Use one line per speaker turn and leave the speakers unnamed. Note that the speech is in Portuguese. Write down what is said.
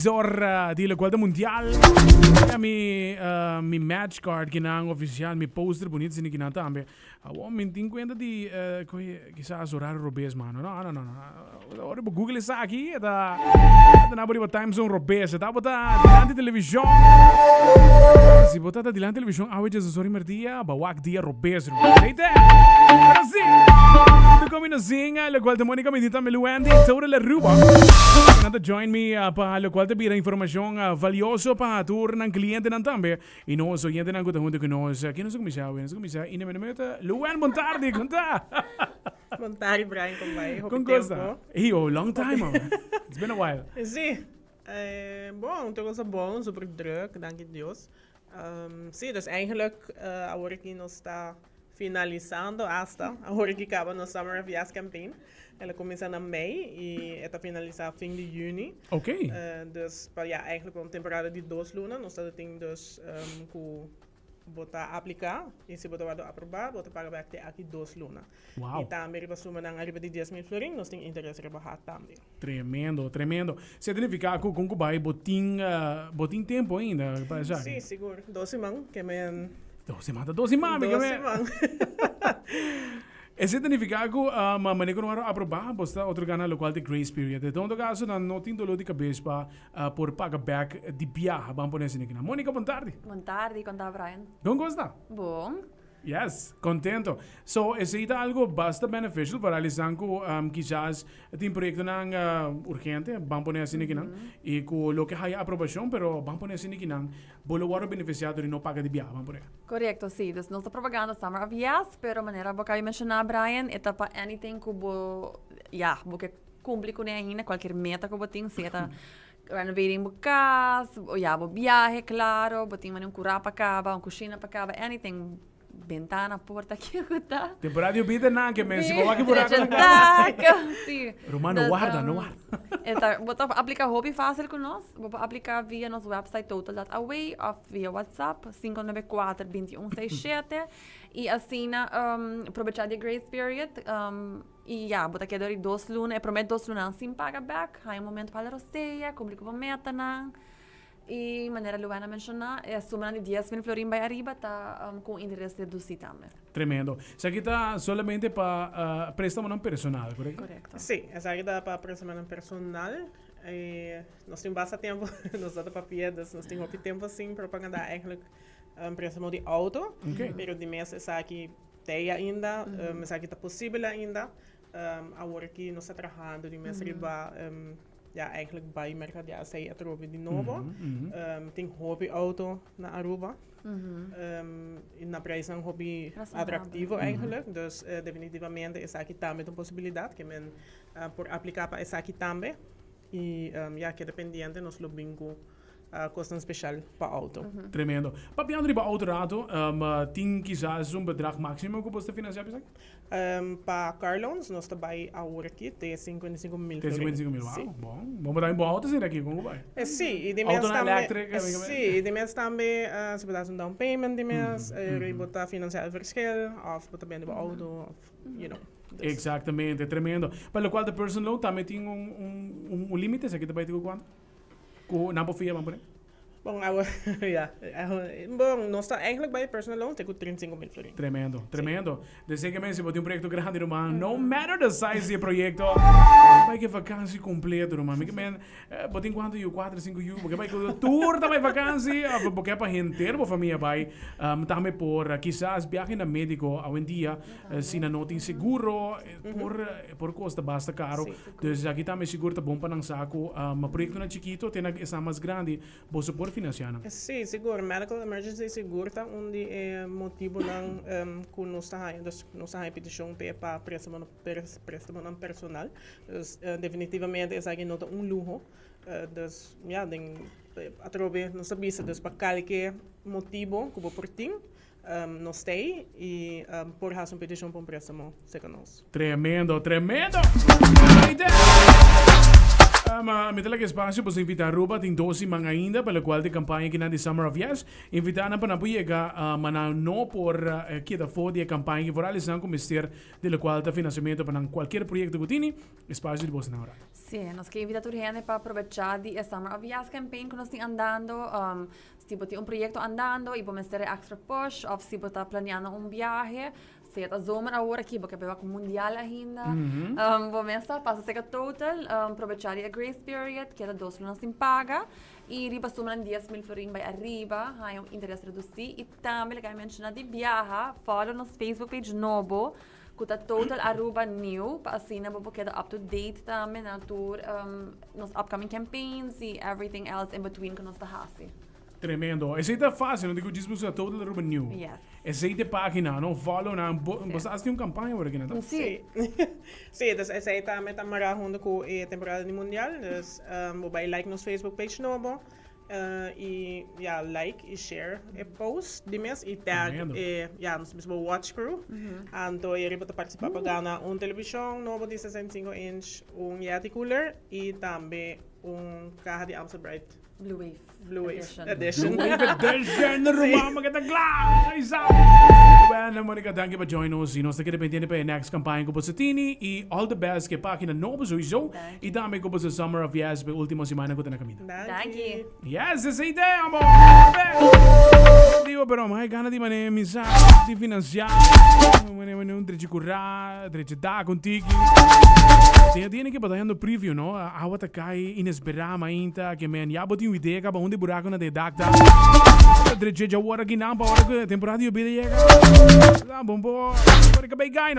Di la Guardia Mundial. Mi match card ginang official, mi poster bonito sin ginang tambe. Awon min tin kwenta di quizás horario robes mano. No. Ora bo Google sa aqui da na bori time zone robes. Da bota dilante televisão. Si bota da dilante televisão, awe Jesus sorry merdia, ba wak dia robes. Reite. Assim. Tu come na zinga, la Guardia Monica medita me luandi, toda la ruba. Nada join me pa lo qual te bira informação valioso pa tour ng cliente ng tambe. Inoso yente ng gutahunde que nos que nos comisa, ina me meta Luan Montardi conta.
Montardi Brian com vai.
Com costa. Long time. It's been a while.
Sim. Bom, toch was bom, super druk, dank Deus. Sim, dus eigenlijk agora que nós está finalizando hasta agora que acaba no Summer of Yes campaign. Ela começa na mei e está finalizada fim de juni.
Ok.
Dus eigenlijk een temporada de 2 lunas. Nós temos dus que botar aplicar e se botar aprovar, botar pagar back aqui 2 lunas.
Wow.
E também riba suma ng riba de 10,000 florin, nós temos interesse riba hat também.
Tremendo. Você significa que com Kubai botin tempo ainda para já?
Sim, seguro. 12 man, que men
12 man,
12 man.
Esse significa que maneira não aprovar, bosta outro canal local de grace period. Então, no caso, não tem dolo de cabeça para por pagar back de biar, vamos por assim aqui. Mônica, boa tarde.
Boa tarde, conta Brian.
Como gosta?
Bom.
Yes, contento. So, esse é algo bastante beneficial para eles que quizás tem projeto urgente, vamos por assim aqui, e com lo que há aprovação, pero vamos por assim aqui, bolo waro beneficiado e não paga de biar, vamos por aí.
Correcto, sim. Dus nossa propaganda Summer of Yes, pero maneira boca eu mencionar Brian, eta pa anything que porque cumpre com ainda qualquer meta que botin, seta renovating bo casa, bo viaje, claro, botin man curar para cava, cozinha para cava, anything. Ventana, porta, que tá.
Temporada de vida não, que me se coloca aqui por aqui.
Sim.
Romano, guarda.
Então, vou aplicar hobby fácil com nós. Vou aplicar via nosso website total.away ou via WhatsApp 594-2167 e assim, aproveitar de grace period. E vou aqui dar 2 lunas, prometo 2 lunas sem pagar back. Há momento para a roceia, cumprir com a meta, não. E maneira Luana mencionar, é suma de 10,000 florin vai arriba, tá com interesse reduzido também.
Tremendo. Isso aqui está solamente para préstamo não personal, correto?
Correto.
Sim, essa aqui dá para préstamo não personal. Nós temos bastante tempo, nós damos papel, nós temos muito tempo assim, propaganda eigenlijk préstamo de auto.
Okay.
Pero de mês essa aqui tem ainda, essa aqui está possível ainda. Agora que nós estamos trabalhando de mês riba, eigenlijk bij mercado zij Aruba de novo. Tem hobby auto na Aruba. Na prijs een hobby atractivo eigenlijk. Dus definitivamente is aqui também uma possibilidade que men por aplicar para essa aqui também. E que dependiente nos lobingo kosten special para auto.
Tremendo. Papi André, para auto tem quizás bedrag máximo que você financiar?
Para car loans, nós trabalhamos agora aqui, tem 55,000.
Tem 55,000, wow. Bom. Vamos dar um bom auto assim daqui, como vai?
Sim, e de
auto
mês também.
elétrica.
Sim, e de mês também, se você down payment de mês, botar financiar verschil, of botar bem de auto, you know.
Exatamente, tremendo. Para o qual de personal loan também tem limite, isso aqui também tem quanto? Na bofia, vamos por
Bom, bom, nós estamos eigenlijk bij personal loan, tem 35,000 florin.
Tremendo. Desde que se botar projeto grande, irmão, no matter the size do projeto, vai que vacancy completo, irmão. Me que botem quanto eu 4, 5 eu, porque vai que tour também vacancy, porque para gente, a família vai, também por quizás viaje na médico hoje em dia, se não tem seguro, por custa basta caro. Então aqui também seguro tá bom para não saco, projeto na chiquito, tem essa mais grande, você pode financiar.
Sim, seguro. Medical emergency seguro tá onde é motivo não com nossa petição para préstamo não personal. Definitivamente essa aqui não é luxo. Dus através nossa visa, dus para qualquer motivo que por ti não tem e por razão petição para préstamo, segundo nós.
Tremendo. Metela espaço para invitar Ruba tem 12 mga ainda pela qual de campanha que na de Summer of Yes invitar na para puiega mana no por que da fode a campanha que for realizar com mister de la qual da financiamento para qualquer projeto que tini espaço de bolsa na hora.
Sim, nós queremos invitar a gente para aproveitar de Summer of Yes campaign que nós estamos andando, se você tem projeto andando e vamos ter extra push, ou se você está planeando viaje, se está zomer agora aqui, porque vai com mundial ainda, vamos passa a total, aproveitar a grace period, que é 2 lunas sem paga, e riba suman 10,000 florin by arriba, há interesse reduzido, e também legal mencionar de viaja, follow nos Facebook page novo, kuta total aruba new, para assim na porque up to date também na tour, nos upcoming campaigns e everything else in between que nós está hasi.
Tremendo. Esse é fácil, não digo disso a total Ruba New.
Yes.
Esse é página, não follow na, você tem campanha agora aqui na tá?
Sim.
Sim, dus essa aí também está marcando com a temporada do mundial, dus vai like nos Facebook page novo. E like e share e post de mês e tag nos mesmo watch crew. Então ele pode participar para ganhar televisão novo de 65 inch, yeti cooler e também carro de Amstel Bright
Blue Wave
Edition.
Blue Wave Edition, Ruba, maganda glass! Bueno, Monica, thank you for joining us. Nós estamos dependendo para a next campanha com você tini e all the best que página novo sowieso e também com você Summer of Yes para última semana que está na caminho.
Thank you.
Yes, essa é a ideia, amor! Digo, pero mais gana de maneira misa, de financiar, maneira de curar, de dar contigo. Tem que batalhar no preview, no? A outra cai inesperada ainda, que man, já botei uma ideia para onde buraco na de dacta. De já hora que não, para hora que a temporada eu bem chega. Tá bom, pô, para que bem ganho.